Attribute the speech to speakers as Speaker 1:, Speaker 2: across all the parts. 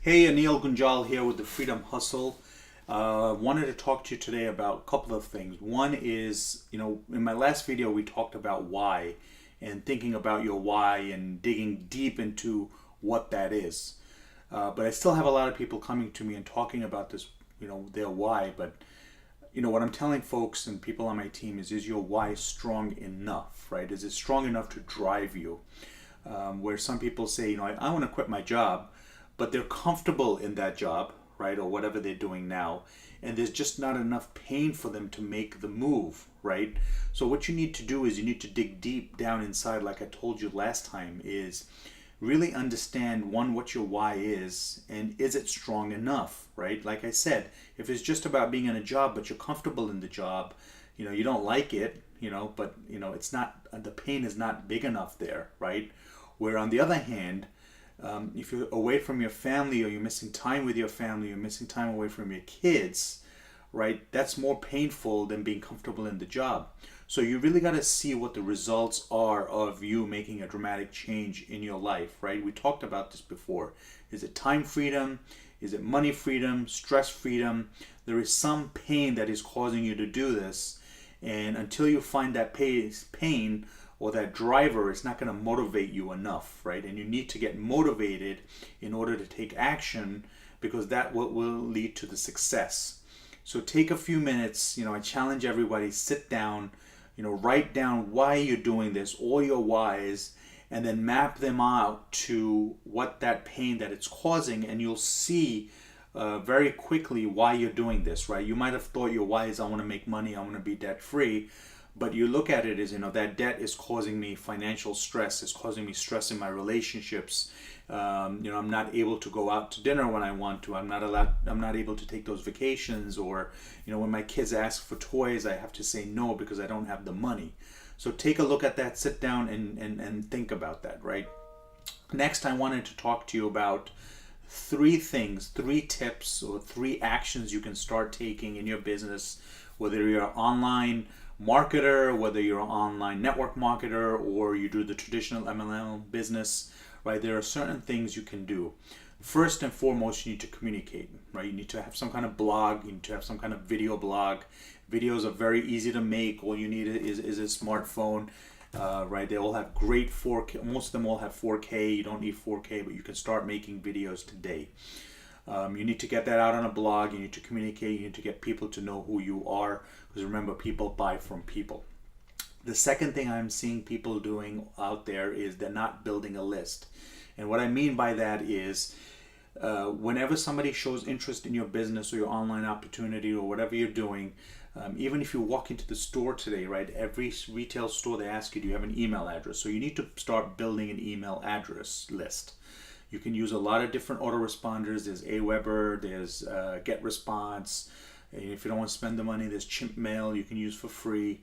Speaker 1: Hey, Anil Gunjal here with the Freedom Hustle. Wanted to talk to you today about a couple of things. One is, in my last video we talked about why and thinking about your why and digging deep into what that is. But I still have a lot of people coming to me and talking about this, their why. But, what I'm telling folks and people on my team is your why strong enough, right? Is it strong enough to drive you? Where some people say, I want to quit my job, but they're comfortable in that job, right, or whatever they're doing now, and there's just not enough pain for them to make the move, right? So what you need to do is you need to dig deep down inside, like I told you last time, is really understand, one, what your why is, and is it strong enough, right? Like I said, if it's just about being in a job, but you're comfortable in the job, you don't like it, but it's not, the pain is not big enough there, right? Where on the other hand, if you're away from your family, or you're missing time with your family, you're missing time away from your kids, right? That's more painful than being comfortable in the job. So you really got to see what the results are of you making a dramatic change in your life, right? We talked about this before. Is it time freedom? Is it money freedom? Stress freedom? There is some pain that is causing you to do this. And until you find that pain or that driver, it's not going to motivate you enough, right? And you need to get motivated in order to take action, because that will lead to the success. So take a few minutes, I challenge everybody, sit down, write down why you're doing this, all your whys, and then map them out to what that pain that it's causing, and you'll see very quickly why you're doing this, right? You might have thought your why is I want to make money, I want to be debt free. But you look at it as, that debt is causing me financial stress, it's causing me stress in my relationships. I'm not able to go out to dinner when I want to. I'm not able to take those vacations, or, when my kids ask for toys, I have to say no because I don't have the money. So take a look at that, sit down and think about that, right? Next, I wanted to talk to you about 3 things, 3 tips, or 3 actions you can start taking in your business, whether you're online marketer, whether you're an online network marketer, or you do the traditional MLM business, right? There are certain things you can do. First and foremost, you need to communicate, right? You need to have some kind of blog, you need to have some kind of video blog. Videos are very easy to make. All you need is a smartphone, right? They all have great 4K, most of them all have 4K. You don't need 4K, but you can start making videos today. You need to get that out on a blog, you need to communicate, you need to get people to know who you are, because remember, people buy from people. The second thing I'm seeing people doing out there is they're not building a list. And what I mean by that is, whenever somebody shows interest in your business or your online opportunity or whatever you're doing, even if you walk into the store today, right, every retail store, they ask you, do you have an email address? So you need to start building an email address list. You can use a lot of different autoresponders. There's Aweber, there's GetResponse. And if you don't want to spend the money, there's Chimp Mail you can use for free.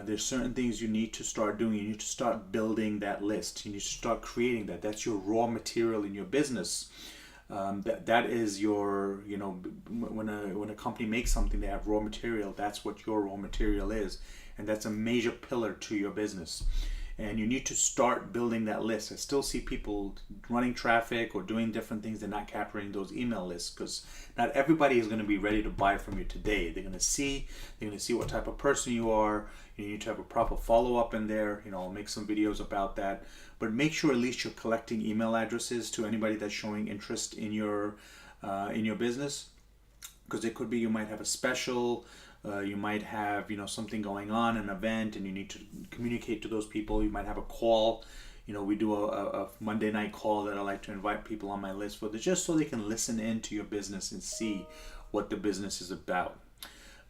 Speaker 1: There's certain things you need to start doing. You need to start building that list. You need to start creating that. That's your raw material in your business. That is your, when a company makes something, they have raw material. That's what your raw material is. And that's a major pillar to your business. And you need to start building that list. I still see people running traffic or doing different things. They're not capturing those email lists, because not everybody is going to be ready to buy from you today. They're going to see what type of person you are. You need to have a proper follow-up in there. I'll make some videos about that. But make sure at least you're collecting email addresses to anybody that's showing interest in your business, because it could be you might have a special. You might have, something going on, an event, and you need to communicate to those people. You might have a call. We do a Monday night call that I like to invite people on my list for, just so they can listen in to your business and see what the business is about.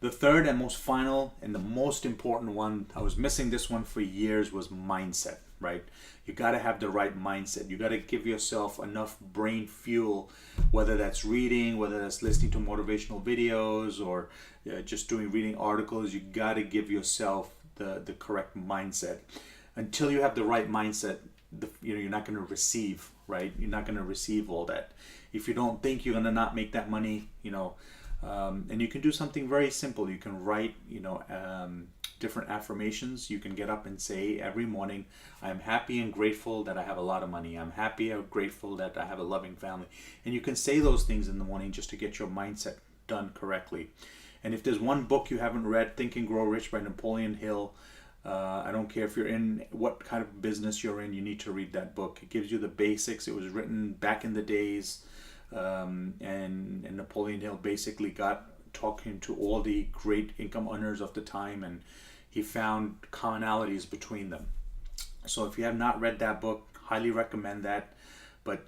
Speaker 1: The third and most final and the most important one, I was missing this one for years, was mindset, right? You got to have the right mindset. You got to give yourself enough brain fuel, whether that's reading, whether that's listening to motivational videos, or just reading articles. You got to give yourself the correct mindset. Until you have the right mindset, you're not going to receive, right? You're not going to receive all that. If you don't think you're going to not make that money, and you can do something very simple. You can write, different affirmations you can get up and say every morning. I am happy and grateful that I have a lot of money. I'm happy and grateful that I have a loving family. And you can say those things in the morning just to get your mindset done correctly. And if there's one book you haven't read, Think and Grow Rich by Napoleon Hill. I don't care if you're in what kind of business you're in, you need to read that book. It gives you the basics. It was written back in the days, and Napoleon Hill basically got talking to all the great income earners of the time, and he found commonalities between them. So if you have not read that book, highly recommend that. But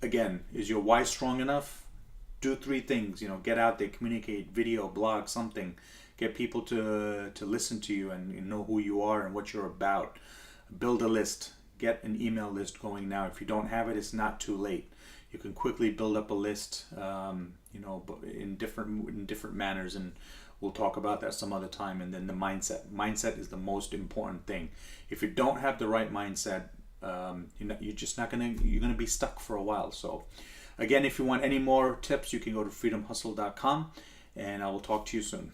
Speaker 1: again, is your why strong enough? Do 3 things. Get out there, communicate, video, blog, something. Get people to listen to you and know who you are and what you're about. Build a list. Get an email list going now. If you don't have it, it's not too late. You can quickly build up a list, in different manners, and we'll talk about that some other time. And then the mindset. Mindset is the most important thing. If you don't have the right mindset, you're gonna be stuck for a while. So, again, if you want any more tips, you can go to freedomhustle.com, and I will talk to you soon.